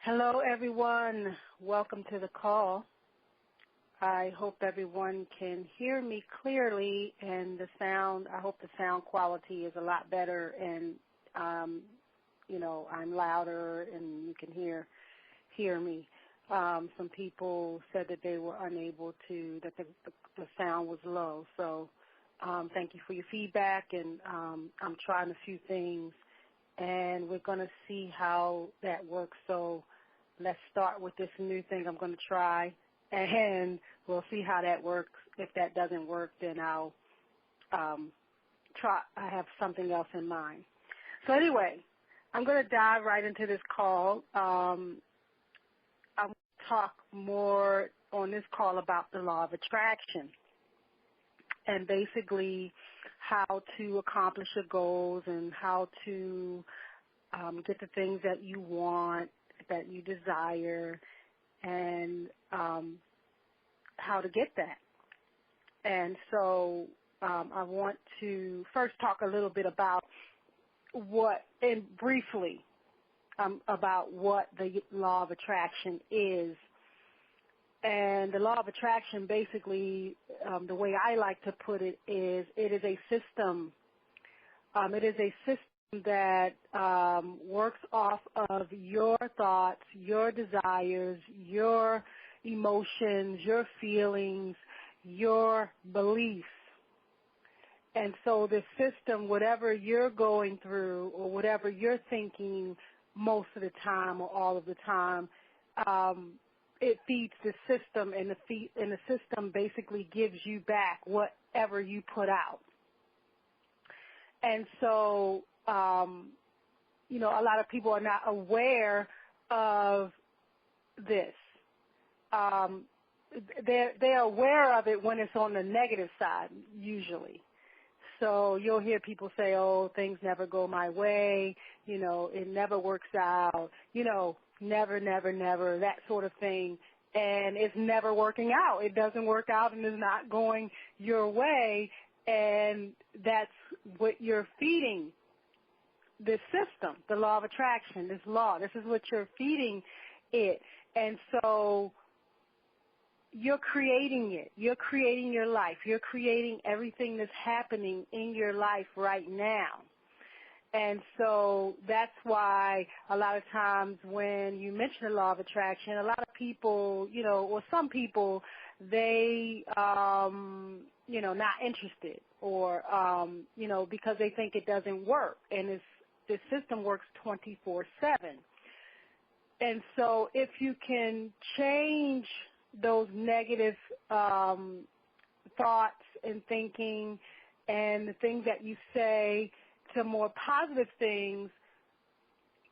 Hello, everyone. Welcome to the call. I hope everyone can hear me clearly, and I hope the sound quality is a lot better, and, I'm louder and you can hear me. Some people said that they were unable to, that the sound was low. So thank you for your feedback, and I'm trying a few things, and we're going to see how that works. So let's start with this new thing I'm going to try, and we'll see how that works. If that doesn't work, then I'll try. I have something else in mind. So anyway, I'm going to dive right into this call. I'm going to talk more on this call about the law of attraction and basically how to accomplish your goals and how to get the things that you want, that you desire, and how to get that. And so I want to first talk a little bit about briefly about what the law of attraction is. And the law of attraction, basically, the way I like to put it is a system. It is a system that works off of your thoughts, your desires, your emotions, your feelings, your beliefs. And so the system, whatever you're going through or whatever you're thinking most of the time or all of the time, it feeds the system, and the system basically gives you back whatever you put out. And so, a lot of people are not aware of this. They're aware of it when it's on the negative side, usually. So you'll hear people say, oh, things never go my way, it never works out, never, never, never, that sort of thing. And it's never working out. It doesn't work out and is not going your way. And that's what you're feeding this system, the law of attraction, this law. This is what you're feeding it. And so you're creating it. You're creating your life. You're creating everything that's happening in your life right now. And so that's why a lot of times when you mention the law of attraction, a lot of people, or some people, they, not interested or, because they think it doesn't work. And this system works 24/7. And so if you can change those negative thoughts and thinking and the things that you say to more positive things,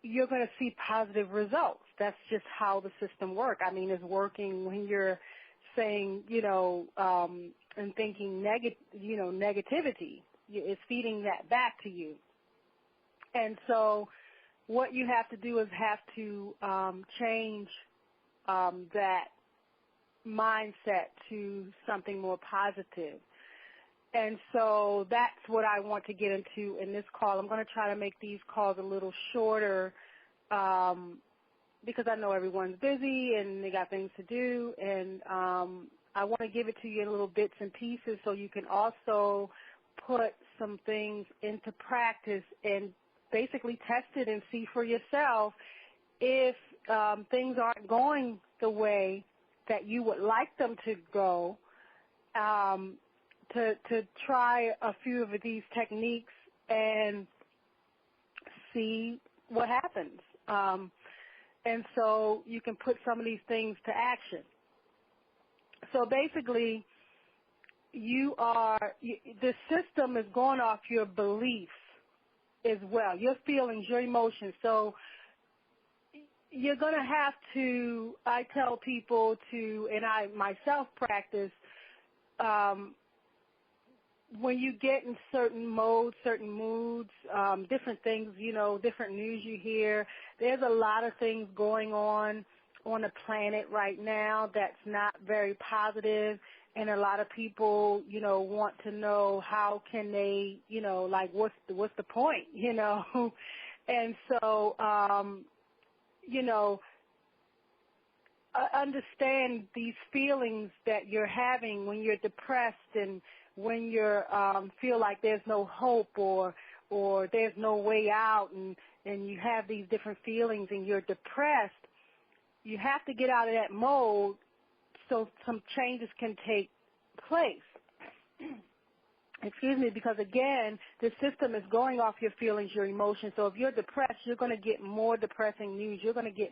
you're going to see positive results. That's just how the system works. I mean, it's working when you're saying, and thinking negativity. It's feeding that back to you. And so what you have to do is have to change that mindset to something more positive. And so that's what I want to get into in this call. I'm going to try to make these calls a little shorter because I know everyone's busy and they got things to do. And I want to give it to you in little bits and pieces so you can also put some things into practice and basically test it and see for yourself if things aren't going the way that you would like them to go, to try a few of these techniques and see what happens. And so you can put some of these things to action. So basically, the system is going off your beliefs as well, your feelings, your emotions. So you're going to have to, I tell people to, and I myself practice, when you get in certain modes, certain moods, different things, different news you hear, there's a lot of things going on the planet right now that's not very positive, and a lot of people, want to know how can they, what's the point, And so, understand these feelings that you're having when you're depressed and when you feel like there's no hope or there's no way out, and you have these different feelings and you're depressed, you have to get out of that mode so some changes can take place. Excuse me, because again, the system is going off your feelings, your emotions. So if you're depressed, you're going to get more depressing news. You're going to be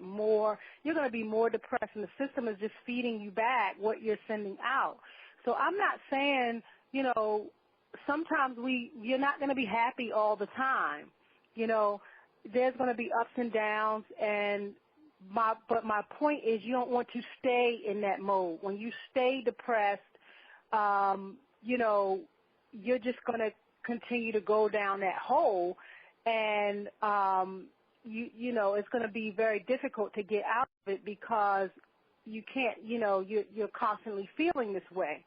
more depressed, and the system is just feeding you back what you're sending out. So I'm not saying, sometimes you're not going to be happy all the time. There's going to be ups and downs, but my point is you don't want to stay in that mode. When you stay depressed, you're just going to continue to go down that hole, and it's going to be very difficult to get out of it because you can't, you're constantly feeling this way.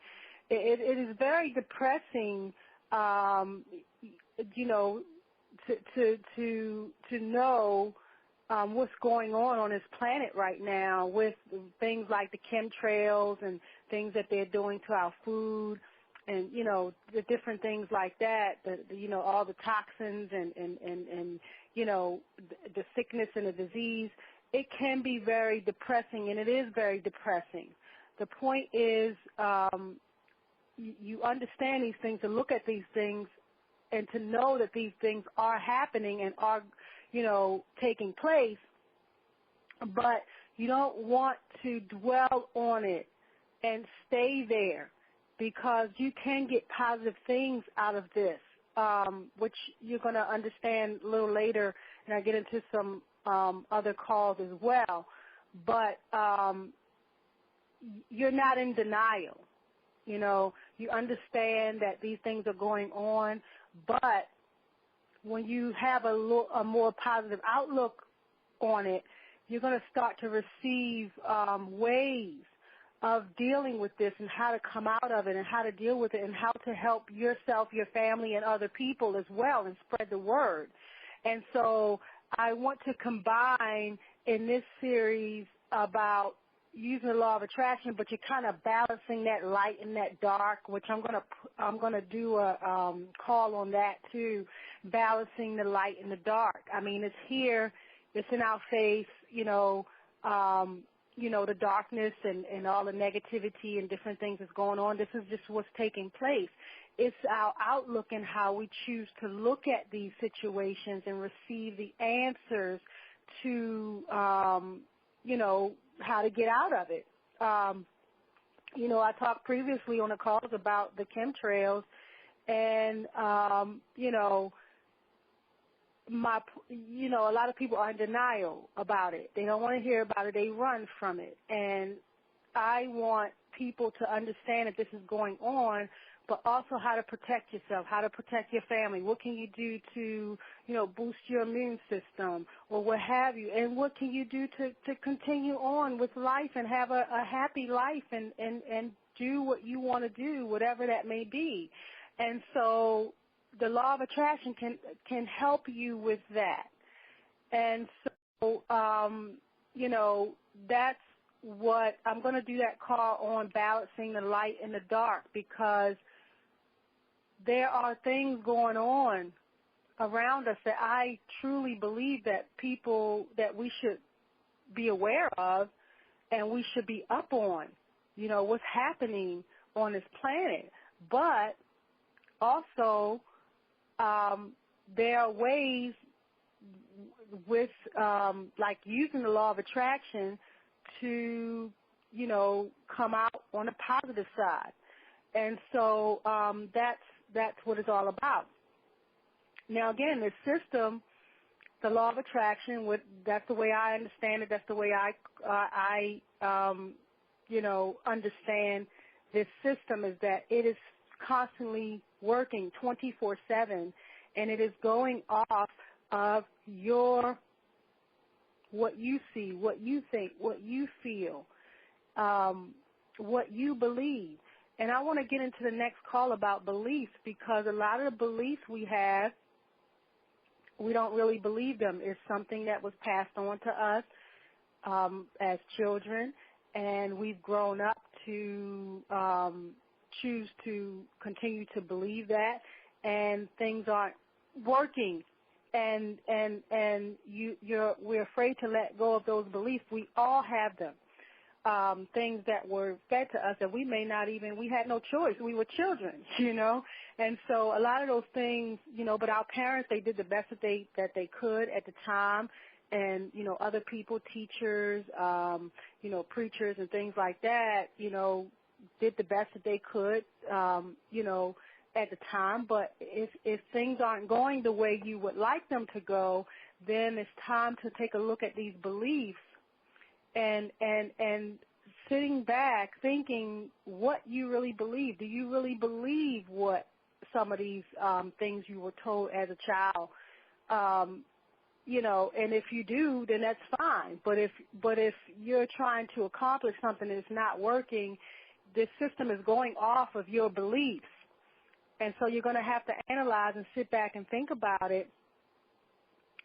It is very depressing, to know what's going on this planet right now with things like the chemtrails and things that they're doing to our food. And, the different things like that, all the toxins and the sickness and the disease, it can be very depressing, and it is very depressing. The point is you understand these things, to look at these things, and to know that these things are happening and are, taking place, but you don't want to dwell on it and stay there, because you can get positive things out of this, which you're going to understand a little later, and I get into some other calls as well. But you're not in denial. You understand that these things are going on, but when you have a more positive outlook on it, you're going to start to receive ways of dealing with this and how to come out of it and how to deal with it and how to help yourself, your family, and other people as well and spread the word. And so I want to combine in this series about using the law of attraction, but you're kind of balancing that light and that dark, which I'm gonna do a call on that too, balancing the light and the dark. I mean, it's here, it's in our face, the darkness and all the negativity and different things that's going on. This is just what's taking place. It's our outlook and how we choose to look at these situations and receive the answers to, how to get out of it. I talked previously on the calls about the chemtrails, and, a lot of people are in denial about it. They don't want to hear about it. They run from it. And I want people to understand that this is going on, but also how to protect yourself, how to protect your family. What can you do to, boost your immune system or what have you? And what can you do to continue on with life and have a happy life and do what you want to do, whatever that may be. And so the law of attraction can help you with that. And so, that's what I'm going to do, that call on balancing the light and the dark, because there are things going on around us that I truly believe that we should be aware of and we should be up on, what's happening on this planet. But also, there are ways with, like using the law of attraction to, come out on the positive side. And so that's what it's all about. Now, again, the system, the law of attraction, that's the way I understand it. That's the way I understand this system, is that it is constantly working 24/7, and it is going off of what you see, what you think, what you feel, what you believe. And I want to get into the next call about beliefs, because a lot of the beliefs we have, we don't really believe them. It's something that was passed on to us as children, and we've grown up to choose to continue to believe that, and things aren't working, and we're afraid to let go of those beliefs. We all have them. Things that were fed to us that we had no choice. We were children, and so a lot of those things, but our parents, they did the best that they could at the time, and, other people, teachers, preachers and things like that, did the best that they could, at the time, but if things aren't going the way you would like them to go, then it's time to take a look at these beliefs and sitting back thinking what you really believe. Do you really believe what some of these things you were told as a child? And if you do, then that's fine. But if you're trying to accomplish something that's not working, this system is going off of your beliefs. And so you're going to have to analyze and sit back and think about it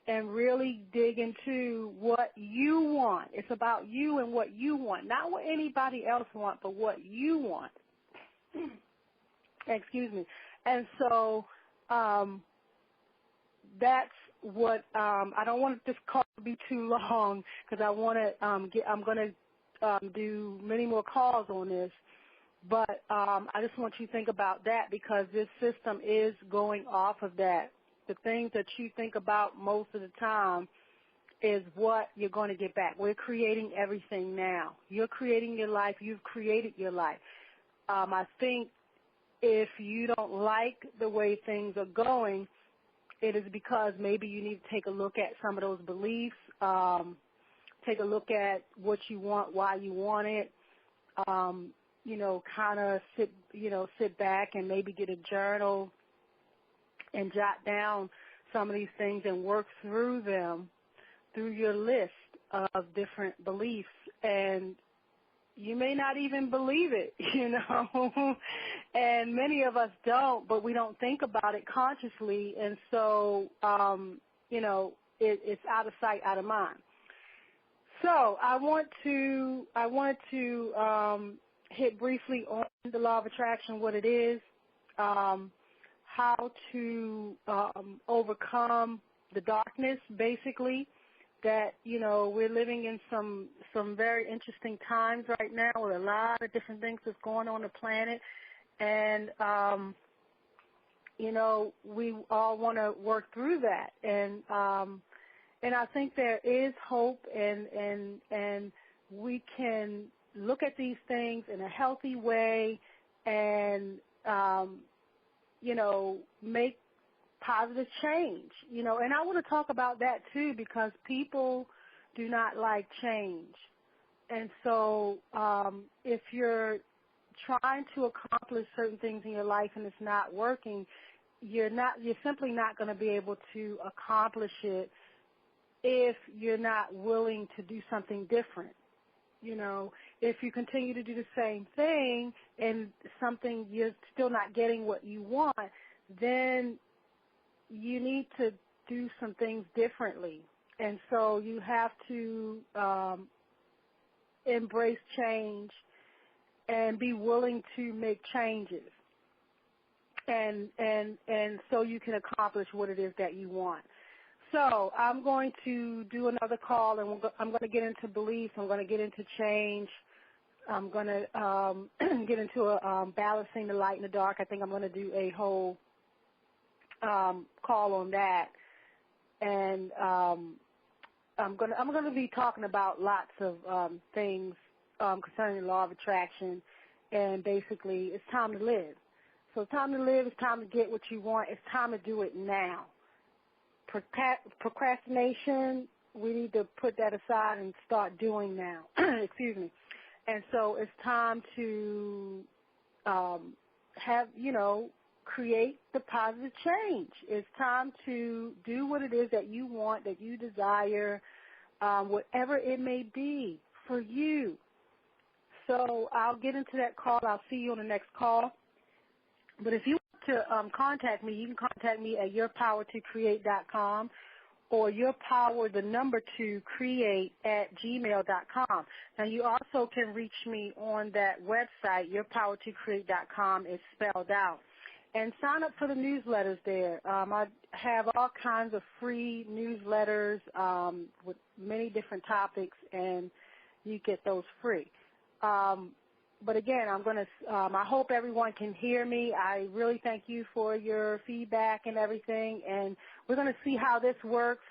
and really dig into what you want. It's about you and what you want, not what anybody else wants, but what you want. Excuse me. And so that's what I don't want this call to be too long because I'm going to do many more calls on this. But I just want you to think about that because this system is going off of that. The things that you think about most of the time is what you're going to get back. We're creating everything now. You're creating your life. You've created your life. I think if you don't like the way things are going, it is because maybe you need to take a look at some of those beliefs, take a look at what you want, why you want it, kind of sit back and maybe get a journal and jot down some of these things and work through them, through your list of different beliefs. And you may not even believe it, and many of us don't, but we don't think about it consciously. And so, it's out of sight, out of mind. So I wanted to hit briefly on the law of attraction, what it is, how to overcome the darkness, basically, that, we're living in some very interesting times right now with a lot of different things that's going on the planet. And, we all want to work through that. And I think there is hope and we can look at these things in a healthy way and, make positive change, and I want to talk about that too because people do not like change. And so if you're trying to accomplish certain things in your life and it's not working, you're simply not going to be able to accomplish it if you're not willing to do something different. If you continue to do the same thing and something you're still not getting what you want, then you need to do some things differently. And so you have to embrace change and be willing to make changes. And so you can accomplish what it is that you want. So I'm going to do another call, and I'm going to get into beliefs. I'm going to get into change. I'm going to get into balancing the light and the dark. I think I'm going to do a whole call on that. And I'm going to be talking about lots of things concerning the law of attraction. And basically, it's time to live. So it's time to live. It's time to get what you want. It's time to do it now. Procrastination, we need to put that aside and start doing now. Excuse me. And so it's time to create the positive change. It's time to do what it is that you want, that you desire, whatever it may be for you. So I'll get into that call. I'll see you on the next call. But if you want to contact me, you can contact me at yourpowertocreate.com, or yourpower2create@gmail.com. Now, you also can reach me on that website, yourpower2create.com is spelled out. And sign up for the newsletters there. I have all kinds of free newsletters with many different topics, and you get those free. But again, I hope everyone can hear me. I really thank you for your feedback and everything, and we're going to see how this works.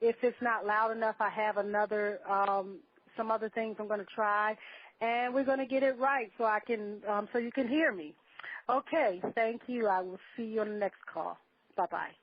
If it's not loud enough, I have some other things I'm going to try, and we're going to get it right so so you can hear me. Okay, thank you. I will see you on the next call. Bye-bye.